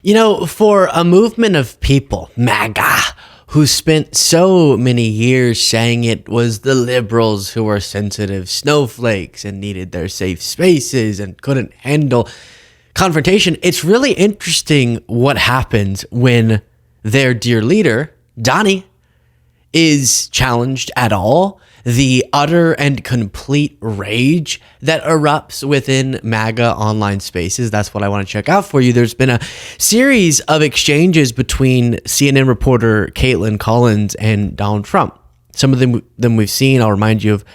You know, for a movement of people, MAGA, who spent so many years saying it was the liberals who were sensitive snowflakes and needed their safe spaces and couldn't handle confrontation, it's really interesting what happens when their dear leader, Donnie, is challenged at all. The utter and complete rage that erupts within MAGA online spaces. That's what I want to check out for you. There's been a series of exchanges between CNN reporter Kaitlan Collins and Donald Trump. Some of them we've seen. I'll remind you of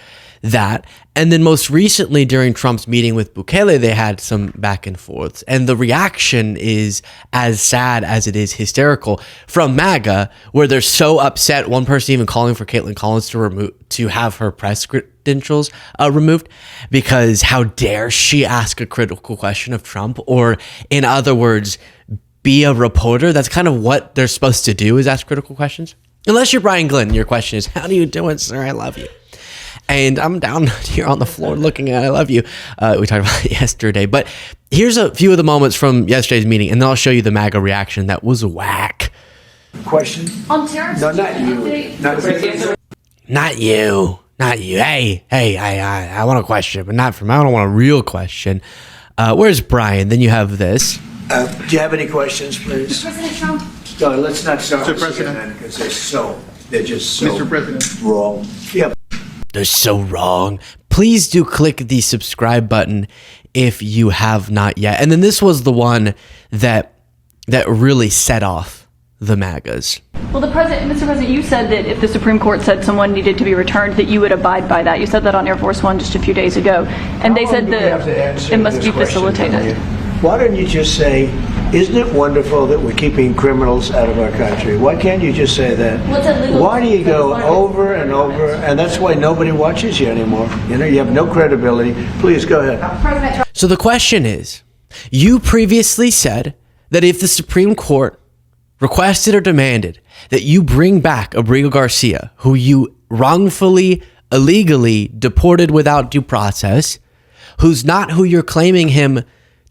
that. And then most recently during Trump's meeting with Bukele, they had some back and forths. And the reaction is as sad as it is hysterical from MAGA, where they're so upset. One person even calling for Kaitlan Collins to have her press credentials removed, because how dare she ask a critical question of Trump, or in other words, be a reporter. That's kind of what they're supposed to do, is ask critical questions. Unless you're Brian Glenn, your question is, how do you do it, sir? I love you. And I'm down here on the floor looking at I love you. We talked about it yesterday. But here's a few of the moments from yesterday's meeting, and then I'll show you the MAGA reaction that was whack. Question? On terrorist? No, not you. Not you. Not you. Hey, I want a question, but not from, I don't want a real question. Where's Brian? Then you have this. Do you have any questions, please? President Trump? No, let's not start Mr. with President. CNN, because they're just so Mr. President. wrong. Yeah. They're so wrong. Please do click the subscribe button if you have not yet. And then this was the one that really set off the MAGAs. Well, Mr. President, you said that if the Supreme Court said someone needed to be returned, that you would abide by that. You said that on Air Force One just a few days ago. And they said that it must be facilitated. Why don't you just say, isn't it wonderful that we're keeping criminals out of our country? Why can't you just say that? Why do you go over and over? And that's why nobody watches you anymore. You know, you have no credibility. Please go ahead. So the question is, you previously said that if the Supreme Court requested or demanded that you bring back Abrigo Garcia, who you wrongfully, illegally deported without due process, who's not who you're claiming him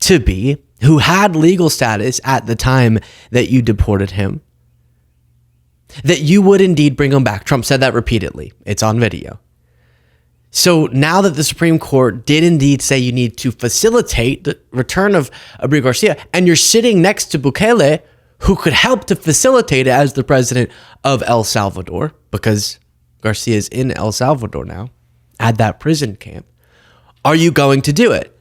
to be, who had legal status at the time that you deported him, that you would indeed bring him back. Trump said that repeatedly. It's on video. So now that the Supreme Court did indeed say you need to facilitate the return of Abrigo Garcia, and you're sitting next to Bukele, who could help to facilitate it as the president of El Salvador, because Garcia is in El Salvador now, at that prison camp, are you going to do it?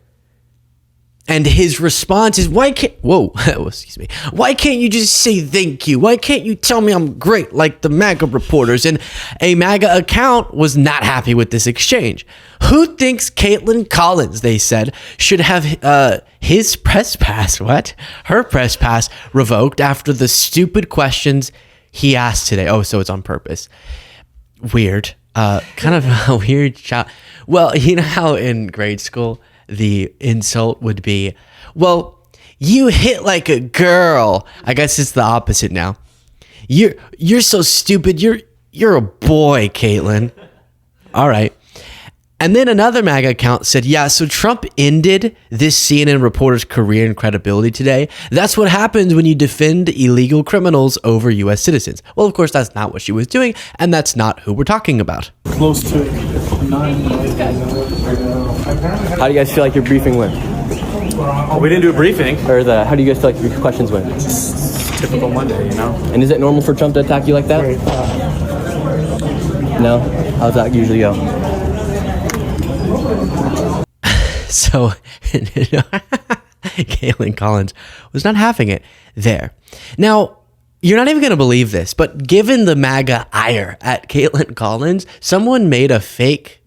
And his response is, why can't you just say thank you? Why can't you tell me I'm great like the MAGA reporters? And a MAGA account was not happy with this exchange. Who thinks Kaitlan Collins, they said, should have her press pass revoked after the stupid questions he asked today? Oh, so it's on purpose. Weird. Kind of a weird shot. Well, you know how in grade school the insult would be, well, you hit like a girl. I guess it's the opposite now. You're so stupid. You're a boy, Caitlyn. All right. And then another MAGA account said, yeah, so Trump ended this CNN reporter's career and credibility today. That's what happens when you defend illegal criminals over U.S. citizens. Well, of course, that's not what she was doing, and that's not who we're talking about. Close to 9. How do you guys feel like your briefing went? We didn't do a briefing. Or how do you guys feel like your questions went? Typical Monday, you know? And is it normal for Trump to attack you like that? No? How does that usually go? So, Kaitlan Collins was not having it there. Now, you're not even going to believe this, but given the MAGA ire at Kaitlan Collins, someone made a fake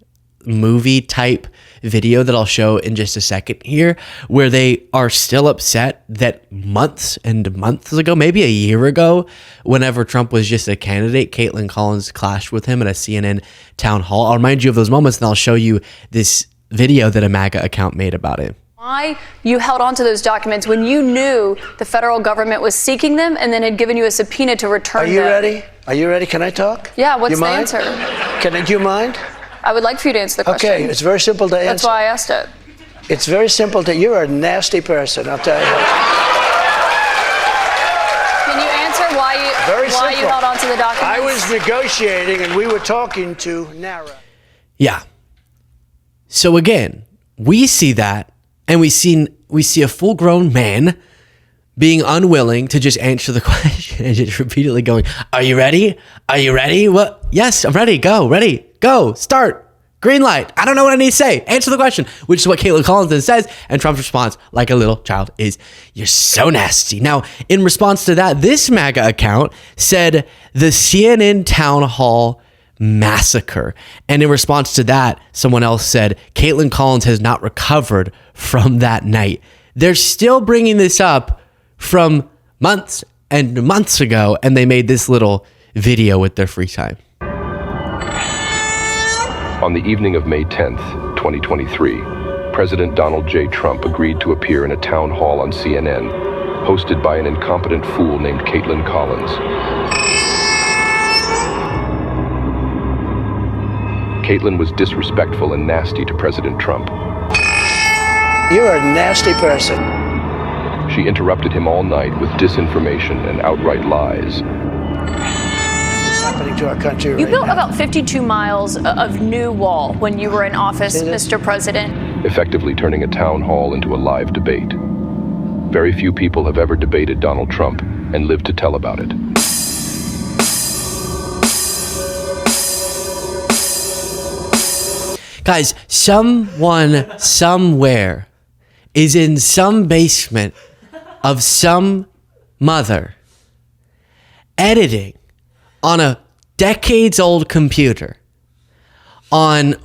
movie type video that I'll show in just a second here, where they are still upset that months and months ago, maybe a year ago, whenever Trump was just a candidate, Kaitlan Collins clashed with him at a CNN town hall. I'll remind you of those moments, and I'll show you this video that a MAGA account made about it. Why you held on to those documents when you knew the federal government was seeking them and then had given you a subpoena to return them. Are you ready? Are you ready? Can I talk? Yeah, what's you the mind? answer? Do you mind? I would like for you to answer the question. Okay, it's very simple to answer. That's why I asked it. It's very simple to, you're a nasty person, I'll tell you. Very Why simple. you held on to the documents? I was negotiating, and we were talking to Nara. Yeah. So again, we see that, and we see a full-grown man being unwilling to just answer the question and just repeatedly going, "Are you ready? Are you ready? What? Yes, I'm ready. Go, ready, go, start. Green light. I don't know what I need to say. Answer the question," which is what Kaitlan Collins then says. And Trump's response, like a little child, is, "You're so nasty." Now, in response to that, this MAGA account said the CNN town hall massacre. And in response to that, someone else said Kaitlan Collins has not recovered from that night. They're still bringing this up from months and months ago, and they made this little video with their free time. On the evening of May 10th, 2023, President Donald J. Trump agreed to appear in a town hall on CNN, hosted by an incompetent fool named Kaitlan Collins. Caitlyn was disrespectful and nasty to President Trump. You're a nasty person. She interrupted him all night with disinformation and outright lies. What's happening to our country right You built now? about 52 miles of new wall when you were in office, Mr. President. Effectively turning a town hall into a live debate. Very few people have ever debated Donald Trump and lived to tell about it. Guys, someone somewhere is in some basement of some mother editing on a decades-old computer on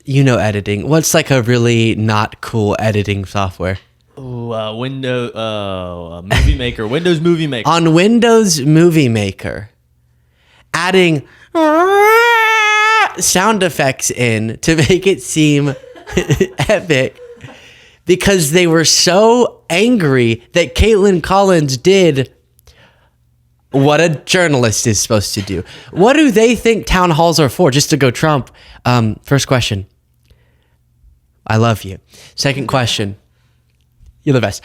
editing. What's like a really not cool editing software? Movie Maker, Windows Movie Maker. On Windows Movie Maker, adding sound effects in to make it seem epic because they were so angry that Kaitlan Collins did what a journalist is supposed to do. What do they think town halls are for? Just to go Trump. First question. I love you. Second question. You're the best.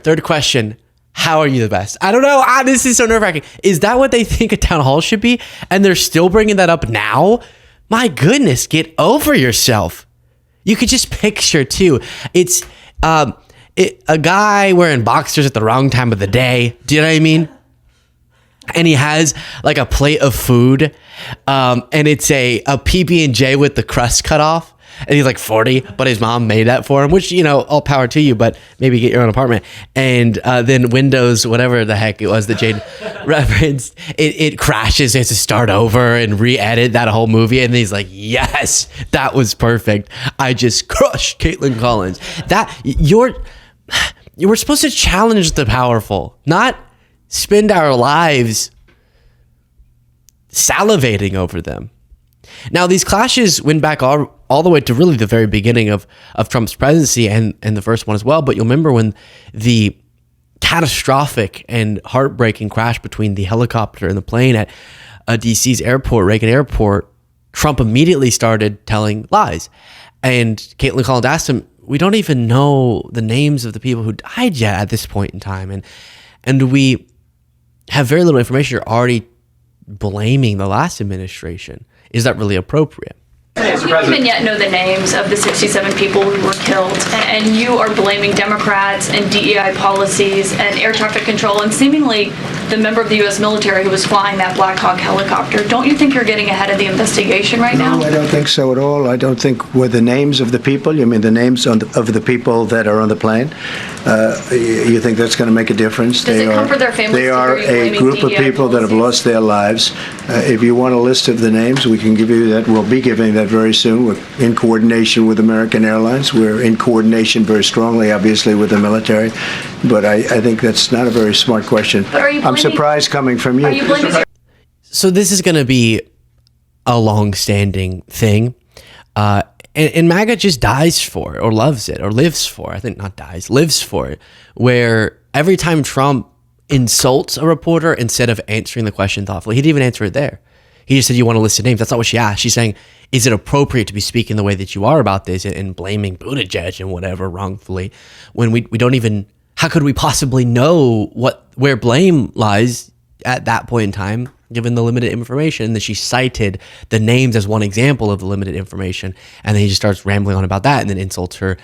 Third question. How are you the best? I don't know. This is so nerve-wracking. Is that what they think a town hall should be? And they're still bringing that up now? My goodness, get over yourself. You could just picture, too. It's a guy wearing boxers at the wrong time of the day. Do you know what I mean? And he has like a plate of food, and it's a PB&J with the crust cut off. And he's like 40, but his mom made that for him, which, all power to you, but maybe get your own apartment. And then Windows, whatever the heck it was that Jade referenced, it crashes. He has to start over and re-edit that whole movie. And he's like, yes, that was perfect. I just crushed Kaitlan Collins. We're supposed to challenge the powerful, not spend our lives salivating over them. Now, these clashes went back all the way to really the very beginning of Trump's presidency and the first one as well. But you'll remember when the catastrophic and heartbreaking crash between the helicopter and the plane at DC's airport, Reagan Airport, Trump immediately started telling lies. And Kaitlan Collins asked him, we don't even know the names of the people who died yet at this point in time. And we have very little information. You're already blaming the last administration. Is that really appropriate? We don't even yet know the names of the 67 people who were killed, and you are blaming Democrats and DEI policies and air traffic control and seemingly the member of the U.S. military who was flying that Black Hawk helicopter. Don't you think you're getting ahead of the investigation right now? No, I don't think so at all. I don't think were the names of the people. You mean the names of the people that are on the plane? You think that's going to make a difference? Does it comfort their families? They are a group of people that have lost their lives. If you want a list of the names, we can give you that. We'll be giving that very soon. We're in coordination with American Airlines. We're in coordination very strongly, obviously, with the military. But I think that's not a very smart question. But are you I'm surprised coming from you. Are you blaming? So this is going to be a long-standing thing. And MAGA just dies for it or loves it or lives for it. I think not dies, lives for it. Where every time Trump insults a reporter, instead of answering the question thoughtfully, he didn't even answer it there. He just said, you want to list the names. That's not what she asked. She's saying, is it appropriate to be speaking the way that you are about this and blaming Buttigieg and whatever wrongfully when we don't even, how could we possibly know where blame lies at that point in time, given the limited information. And then she cited the names as one example of the limited information. And then he just starts rambling on about that and then insults her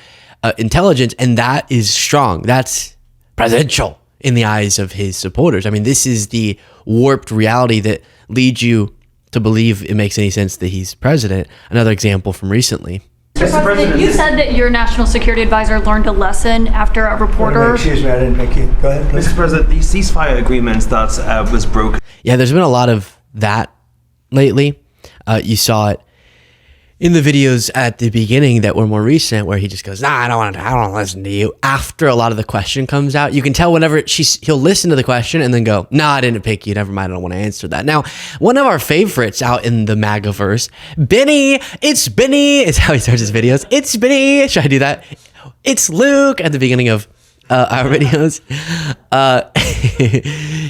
intelligence. And that is strong. That's presidential in the eyes of his supporters. I mean, this is the warped reality that leads you to believe it makes any sense that he's president. Another example from recently. Mr. President, you said that your national security advisor learned a lesson after a reporter. Excuse me, I didn't make you. Go ahead, please. Mr. President, the ceasefire agreements that was broken. Yeah, there's been a lot of that lately. You saw it in the videos at the beginning that were more recent, where he just goes, "Nah, I don't want to listen to you." After a lot of the question comes out, you can tell whenever he'll listen to the question and then go, "Nah, I didn't pick you. Never mind. I don't want to answer that." Now, one of our favorites out in the MAGA-verse, Benny, it's Benny, is how he starts his videos. It's Benny. Should I do that? It's Luke at the beginning of our videos.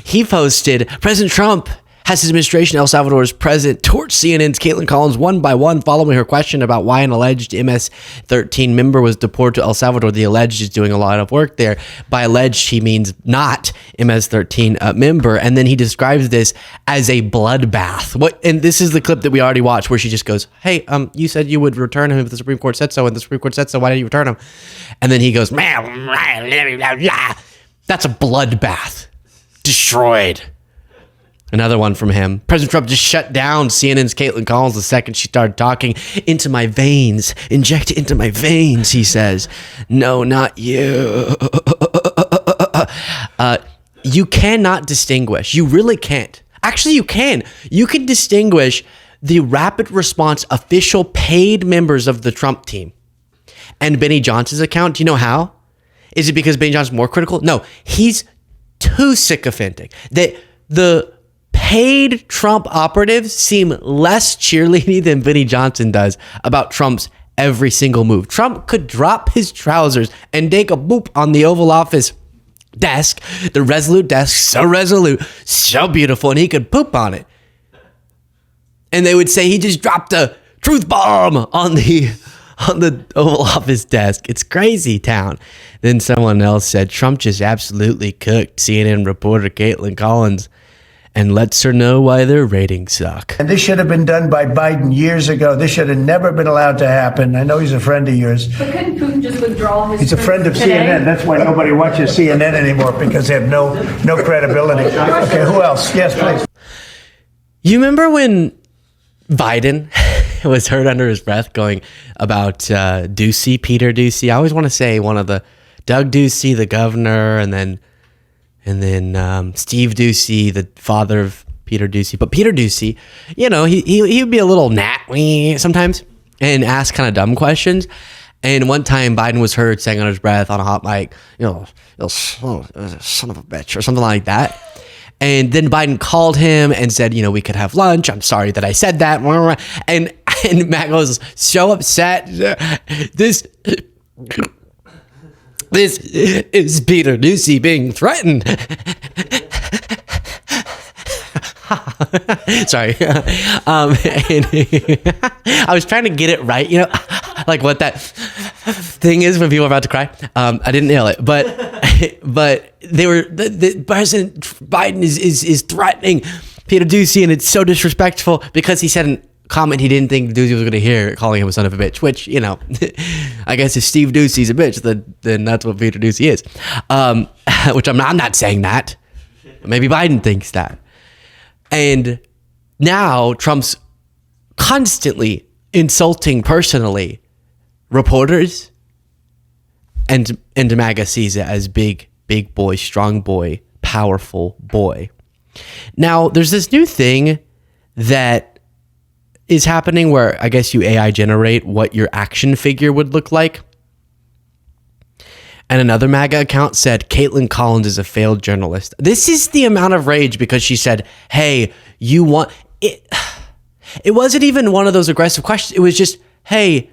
He posted, President Trump has his administration El Salvador's president torched CNN's Kaitlan Collins one by one following her question about why an alleged MS-13 member was deported to El Salvador. The alleged is doing a lot of work there. By alleged, he means not MS-13 member. And then he describes this as a bloodbath. And this is the clip that we already watched where she just goes, "Hey, you said you would return him if the Supreme Court said so, and the Supreme Court said so. Why didn't you return him?" And then he goes, "That's a bloodbath. Destroyed." Another one from him. President Trump just shut down CNN's Kaitlan Collins the second she started talking. "Into my veins. Inject it into my veins," he says. "No, not you." You cannot distinguish. You really can't. Actually, you can. You can distinguish the rapid response official paid members of the Trump team and Benny Johnson's account. Do you know how? Is it because Benny Johnson's more critical? No, he's too sycophantic. The paid Trump operatives seem less cheerleading than Benny Johnson does about Trump's every single move. Trump could drop his trousers and take a boop on the Oval Office desk, the Resolute desk, so resolute, so beautiful, and he could poop on it. And they would say he just dropped a truth bomb on the Oval Office desk. It's crazy town. Then someone else said, Trump just absolutely cooked CNN reporter Kaitlan Collins and lets her know why their ratings suck. And this should have been done by Biden years ago. This should have never been allowed to happen. I know he's a friend of yours. But couldn't Putin just withdraw his... He's a friend of today? CNN. That's why nobody watches CNN anymore, because they have no credibility. Okay, who else? Yes, please. You remember when Biden was heard under his breath going about Ducey, Peter Ducey? I always want to say one of the Doug Ducey, the governor, and then Steve Ducey, the father of Peter Ducey. But Peter Ducey, you know, he would be a little gnat sometimes and ask kind of dumb questions. And one time Biden was heard saying under his breath on a hot mic, son of a bitch, or something like that. And then Biden called him and said, we could have lunch. I'm sorry that I said that. And Matt was so upset. This is Peter Ducey being threatened. Sorry. I was trying to get it right, like what that thing is when people are about to cry. I didn't nail it, but they were, the President Biden is threatening Peter Ducey, and it's so disrespectful because he said an comment he didn't think Ducey was going to hear, calling him a son of a bitch, which, I guess if Steve Ducey's a bitch, then that's what Peter Ducey is. Which I'm not saying that. Maybe Biden thinks that. And now Trump's constantly insulting personally reporters, and MAGA sees it as big boy, strong boy, powerful boy. Now, there's this new thing that is happening where I guess you AI generate what your action figure would look like. And another MAGA account said, Kaitlan Collins is a failed journalist. This is the amount of rage because she said, hey, you want... It wasn't even one of those aggressive questions. It was just, hey,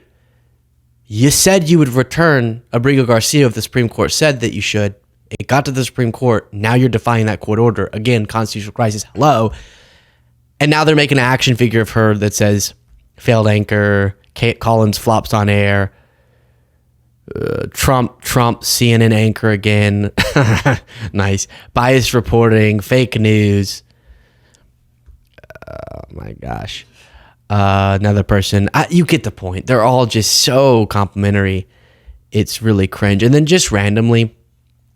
you said you would return Abrigo Garcia if the Supreme Court said that you should. It got to the Supreme Court. Now you're defying that court order. Again, constitutional crisis. Hello. And now they're making an action figure of her that says, failed anchor, Kate Collins flops on air, Trump CNN anchor again. Nice. Biased reporting, fake news. Oh my gosh. Another person. You get the point. They're all just so complimentary. It's really cringe. And then just randomly,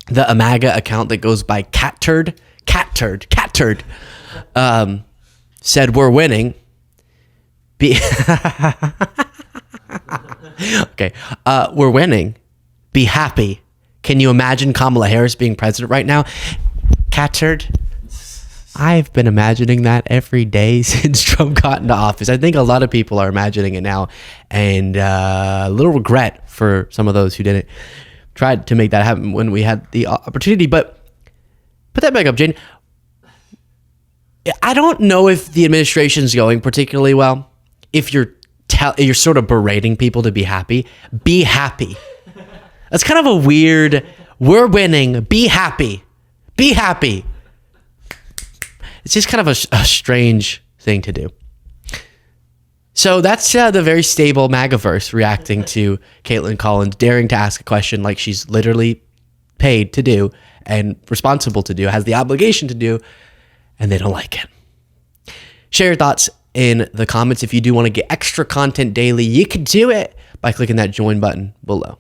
the MAGA account that goes by cat turd, said we're winning. Okay, we're winning. Be happy. Can you imagine Kamala Harris being president right now? Cat turd. I've been imagining that every day since Trump got into office. I think a lot of people are imagining it now, and a little regret for some of those who didn't try to make that happen when we had the opportunity. But put that back up, Jane. I don't know if the administration's going particularly well. If you're sort of berating people to be happy. Be happy. That's kind of a weird. We're winning. Be happy. Be happy. It's just kind of a strange thing to do. So that's the very stable MAGAverse reacting to Kaitlan Collins daring to ask a question like she's literally paid to do and responsible to do, has the obligation to do, and they don't like it. Share your thoughts in the comments. If you do want to get extra content daily, you can do it by clicking that join button below.